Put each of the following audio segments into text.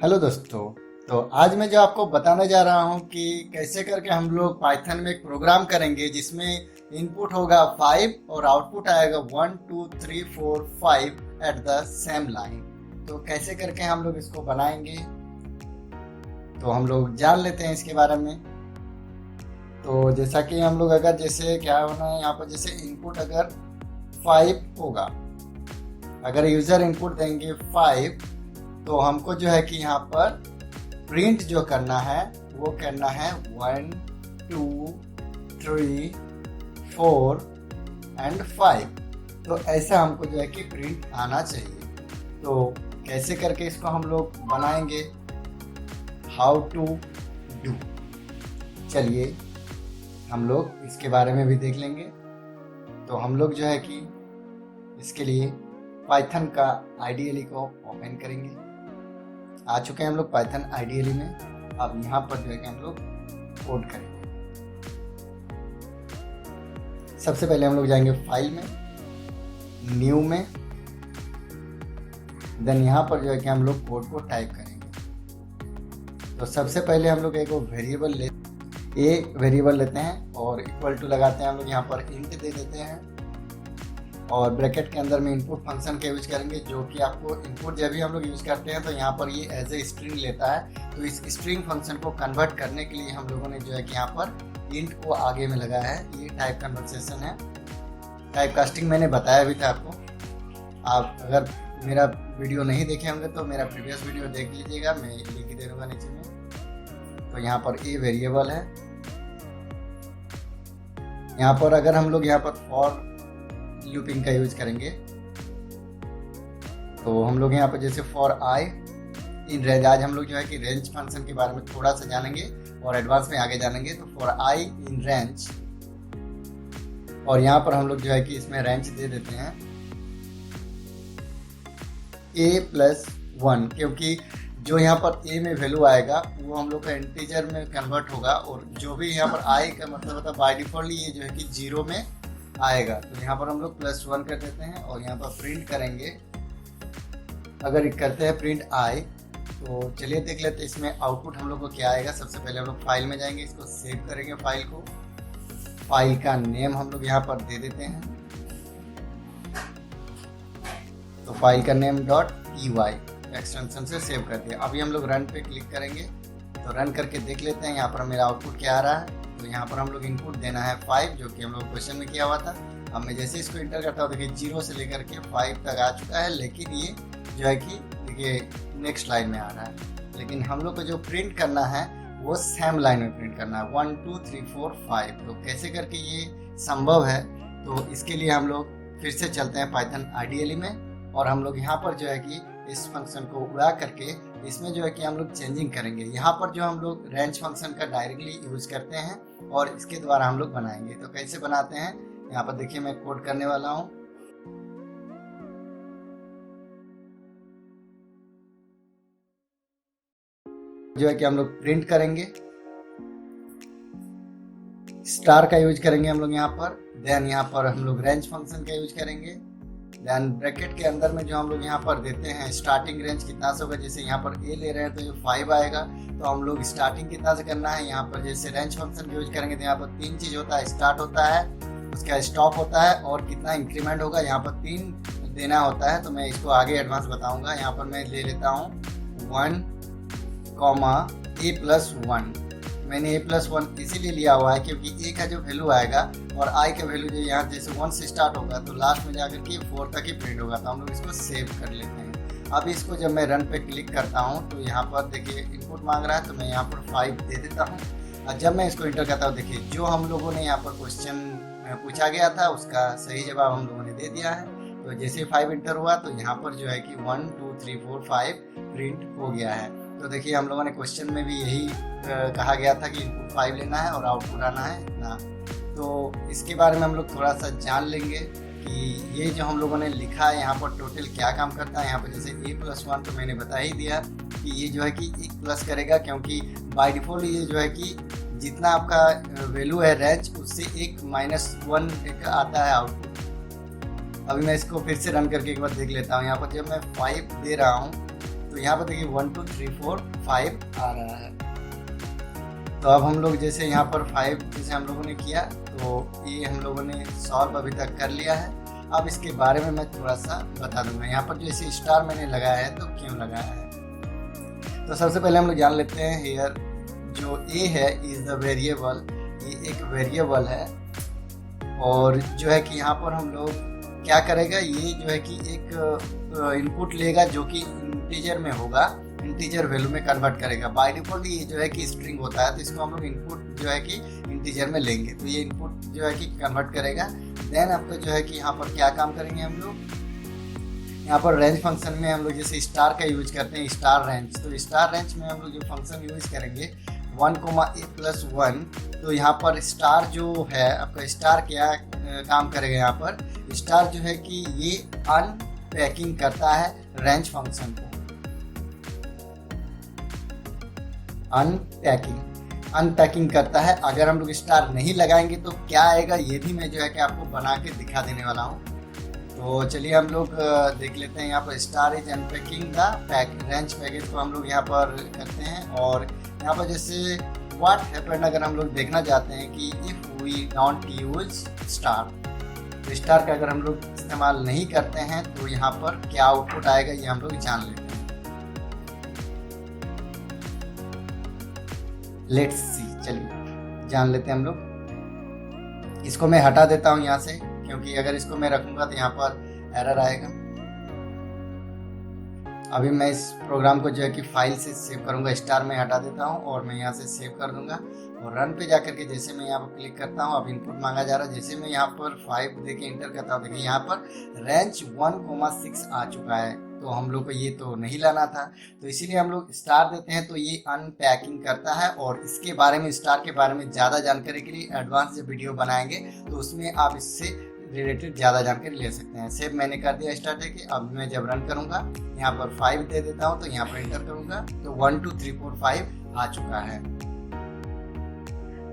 Hello दोस्तों। तो आज मैं जो आपको बताने जा रहा हूँ कि कैसे करके हम लोग पाइथन में एक प्रोग्राम करेंगे जिसमें इनपुट होगा 5 और आउटपुट आएगा 1 2 3 4 5 एट द सेम लाइन। तो कैसे करके हम लोग इसको बनाएंगे तो हम लोग जान लेते हैं इसके बारे में। तो जैसा कि हम लोग अगर जैसे क्या होना है यहाँ पर, जैसे इनपुट अगर 5 होगा, अगर यूज़र इनपुट देंगे 5 तो हमको जो है कि यहाँ पर प्रिंट जो करना है वो करना है 1 2 3 4 एंड 5। तो ऐसा हमको जो है कि प्रिंट आना चाहिए। तो कैसे करके इसको हम लोग बनाएंगे, हाउ टू डू, चलिए हम लोग इसके बारे में भी देख लेंगे। तो हम लोग जो है कि इसके लिए पाइथन का आईडीएलई को ओपन करेंगे। आ चुके हैं हम लोग पाइथन आईडीएलई में। अब यहाँ पर जो है कि हम लोग कोड करेंगे। सबसे पहले हम लोग जाएंगे फाइल में, न्यू में, देन यहाँ पर जो है कि हम लोग कोड को टाइप करेंगे। तो सबसे पहले हम लोग एक वेरिएबल लेते हैं और इक्वल टू लगाते हैं। हम लोग यहाँ पर इंट दे देते हैं और ब्रैकेट के अंदर में इनपुट फंक्शन का यूज करेंगे, जो कि आपको इनपुट जब भी हम लोग यूज़ करते हैं तो यहाँ पर ये एज ए स्ट्रिंग लेता है। तो इस स्ट्रिंग फंक्शन को कन्वर्ट करने के लिए हम लोगों ने जो है कि यहाँ पर इंट को आगे में लगाया है। ये टाइप कन्वर्सेशन है, टाइप कास्टिंग मैंने बताया भी था आपको। आप अगर मेरा वीडियो नहीं देखे होंगे तो मेरा प्रीवियस वीडियो देख लीजिएगा, मैं लिंक दे दूँगा नीचे में। तो यहाँ पर ए वेरिएबल है। यहाँ पर अगर हम लोग यहाँ पर फॉर लूपिंग का यूज करेंगे तो हम लोग यहाँ पर जैसे फॉर आई इन रेंज, आज हम लोग जो है कि रेंज फंक्शन के बारे में थोड़ा सा जानेंगे और एडवांस में आगे जानेंगे। तो फॉर आई इन रेंज, और यहाँ पर हम लोग जो है कि इसमें रेंज दे देते हैं a+1, क्योंकि जो यहाँ पर a में वैल्यू आएगा वो हम लोग का इंटीजर में कन्वर्ट होगा, और जो भी यहाँ पर i का मतलब होता है बाय डिफॉल्ट ये जो है कि 0 में आएगा। तो यहाँ पर हम लोग +1 कर देते हैं और यहाँ पर प्रिंट करेंगे। अगर करते हैं प्रिंट आई तो चलिए देख लेते हैं इसमें आउटपुट हम लोग को क्या आएगा। सबसे पहले हम लोग फाइल में जाएंगे, इसको सेव करेंगे फाइल को। फाइल का नेम हम लोग यहाँ पर दे देते हैं। तो फाइल का नेम .py एक्सटेंशन से सेव कर दिया। अभी हम लोग रन पे क्लिक करेंगे तो रन करके देख लेते हैं यहाँ पर मेरा आउटपुट क्या आ रहा है। तो यहाँ पर हम लोग इनपुट देना है 5, जो कि हम लोग क्वेश्चन में किया हुआ था। अब मैं जैसे इसको इंटर करता हूँ देखिए 0 से लेकर के 5 तक आ चुका है, लेकिन ये जो है कि देखिए नेक्स्ट लाइन में आ रहा है। लेकिन हम लोग को जो प्रिंट करना है वो सेम लाइन में प्रिंट करना है 1 2 3 4 5। तो कैसे करके ये संभव है, तो इसके लिए हम लोग फिर से चलते हैं पाइथन आईडीएलई में और हम लोग यहाँ पर जो है कि इस फंक्शन को उड़ा करके इसमें जो है कि हम लोग चेंजिंग करेंगे। यहाँ पर जो हम लोग रेंज फंक्शन का डायरेक्टली यूज करते हैं और इसके द्वारा हम लोग बनाएंगे। तो कैसे बनाते हैं यहाँ पर देखिए मैं कोड करने वाला हूँ। जो है कि हम लोग प्रिंट करेंगे, स्टार का यूज करेंगे हम लोग यहाँ पर। देन यहाँ पर हम लोग रेंज फंक्शन का यूज करेंगे। देन ब्रैकेट के अंदर में जो हम लोग यहाँ पर देते हैं स्टार्टिंग रेंज कितना से होगा, जैसे यहाँ पर ए ले रहे हैं तो ये 5 आएगा। तो हम लोग स्टार्टिंग कितना से करना है, यहाँ पर जैसे रेंज फंक्शन यूज करेंगे तो यहाँ पर 3 चीज़ होता है, स्टार्ट होता है, उसका स्टॉप होता है और कितना इंक्रीमेंट होगा, यहाँ पर 3 देना होता है। तो मैं इसको आगे एडवांस बताऊँगा। यहाँ पर मैं ले लेता हूँ 1, a+1। मैंने a+1 इसीलिए लिया हुआ है क्योंकि a का जो वैल्यू आएगा और i का वैल्यू जो यहाँ जैसे 1 से स्टार्ट होगा तो लास्ट में जाकर के 4 तक ही प्रिंट होगा। तो हम लोग इसको सेव कर लेते हैं। अब इसको जब मैं रन पे क्लिक करता हूँ तो यहाँ पर देखिए इनपुट मांग रहा है, तो मैं यहाँ पर 5 दे देता हूँ। और जब मैं इसको इंटर करता हूँ देखिए जो हम लोगों ने यहाँ पर क्वेश्चन पूछा गया था उसका सही जवाब हम लोगों ने दे दिया है। तो जैसे 5 इंटर हुआ तो यहाँ पर जो है कि 1 2 3 4 5 प्रिंट हो गया है। तो देखिए हम लोगों ने क्वेश्चन में भी यही कहा गया था कि इनपुट 5 लेना है और आउटपुट आना है इतना। तो इसके बारे में हम लोग थोड़ा सा जान लेंगे कि ये जो हम लोगों ने लिखा है यहाँ पर टोटल क्या काम करता है। यहाँ पर जैसे a+1 तो मैंने बता ही दिया कि ये जो है कि एक प्लस करेगा, क्योंकि बाय डिफ़ॉल्ट ये जो है कि जितना आपका वैल्यू है रेंज उससे एक -1 एक आता है आउटपुट। अभी मैं इसको फिर से रन करके एक बार देख लेता हूँ। यहाँ पर जब मैं 5 दे रहा हूँ तो तो यहाँ पर देखिए 1 2 3 4 5 आ रहा है। तो अब हम लोग जैसे यहाँ पर 5 जैसे हम लोगों ने किया, तो ये हम लोगों ने सॉल्व अभी तक कर लिया है। अब इसके बारे में मैं थोड़ा सा बता दूंगा। यहाँ पर जैसे स्टार मैंने लगाया है, तो क्यों लगाया है। तो सबसे पहले हम लोग जान लेते हैं हियर जो ए है इज द वेरिएबल, ये एक वेरिएबल है। और जो है कि यहाँ पर हम लोग क्या करेगा, ये जो है कि एक इनपुट लेगा जो कि इंटीजर में होगा, इंटीजर वैल्यू में कन्वर्ट करेगा। बाय डिफॉल्ट ये जो है कि स्ट्रिंग होता है, तो इसको हम लोग इनपुट जो है कि इंटीजर में लेंगे, तो ये इनपुट जो है कि कन्वर्ट करेगा। देन आपको जो है कि यहाँ पर क्या काम करेंगे हम लोग, यहाँ पर रेंज फंक्शन में हम लोग जैसे स्टार का यूज करते हैं, स्टार रेंज। तो स्टार रेंज में हम लोग जो फंक्शन यूज करेंगे 1,a+1, तो यहाँ पर स्टार जो है आपका, स्टार क्या काम करेगा, यहाँ पर स्टार जो है कि ये अनपैकिंग करता है रेंज फंक्शन को। अनपैकिंग करता है। अगर हम लोग स्टार नहीं लगाएंगे तो क्या आएगा, ये भी मैं जो है कि आपको बना के दिखा देने वाला हूँ। तो चलिए हम लोग देख लेते हैं। यहाँ पर star is unpacking the range package को हम लोग यहाँ पर करते हैं। और यहाँ पर जैसे व्हाट हैपेंड अगर हम लोग देखना चाहते हैं कि if we don't use star, तो स्टार का अगर हम लोग इस्तेमाल नहीं करते हैं तो यहाँ पर क्या आउटपुट आएगा, ये हम लोग जान लेते हैं। लेट्स सी, चलिए जान लेते हैं हम लोग। इसको मैं हटा देता हूँ यहाँ से, क्योंकि अगर इसको मैं रखूंगा तो यहाँ पर एरर आएगा। अभी मैं इस प्रोग्राम को जो है कि फाइल से सेव करूंगा, स्टार में हटा देता हूँ और मैं यहाँ से सेव कर दूंगा। और रन पे जाकर के जैसे मैं यहाँ पर क्लिक करता हूँ, अब इनपुट मांगा जा रहा है। जैसे मैं यहाँ पर 5 देके इंटर करता हूँ, देखिए यहाँ पर रेंज 1,6 आ चुका है। तो हम लोग को ये तो नहीं लाना था, तो इसीलिए हम लोग स्टार देते हैं, तो ये अनपैकिंग करता है। और इसके बारे में, स्टार के बारे में ज़्यादा जानकारी के लिए एडवांस जब वीडियो बनाएंगे तो उसमें आप इससे रिलेटेड ज़्यादा जानकारी ले सकते हैं। सेव मैंने कर दिया स्टार्ट है कि अब मैं जब रन करूँगा यहाँ पर 5 दे देता हूँ, तो यहाँ पर इंटर करूँगा तो 1 2 3 4 5 आ चुका है।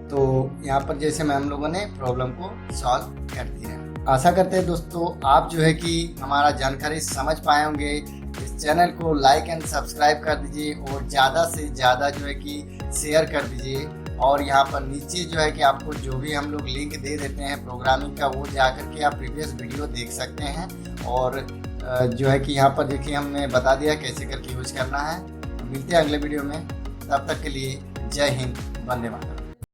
तो यहाँ पर जैसे मैं हम लोगों ने प्रॉब्लम को सॉल्व कर दिया है। आशा करते हैं दोस्तों आप जो है कि हमारा जानकारी समझ पाए होंगे। इस चैनल को लाइक एंड सब्सक्राइब कर दीजिए और ज़्यादा से ज़्यादा जो है कि शेयर कर दीजिए। और यहाँ पर नीचे जो है कि आपको जो भी हम लोग लिंक दे देते हैं प्रोग्रामिंग का, वो जाकर के आप प्रीवियस वीडियो देख सकते हैं। और जो है कि यहाँ पर देखिए हमने बता दिया कैसे करके यूज करना है। मिलते हैं अगले वीडियो में, तब तक के लिए जय हिंद, वंदे मातरम।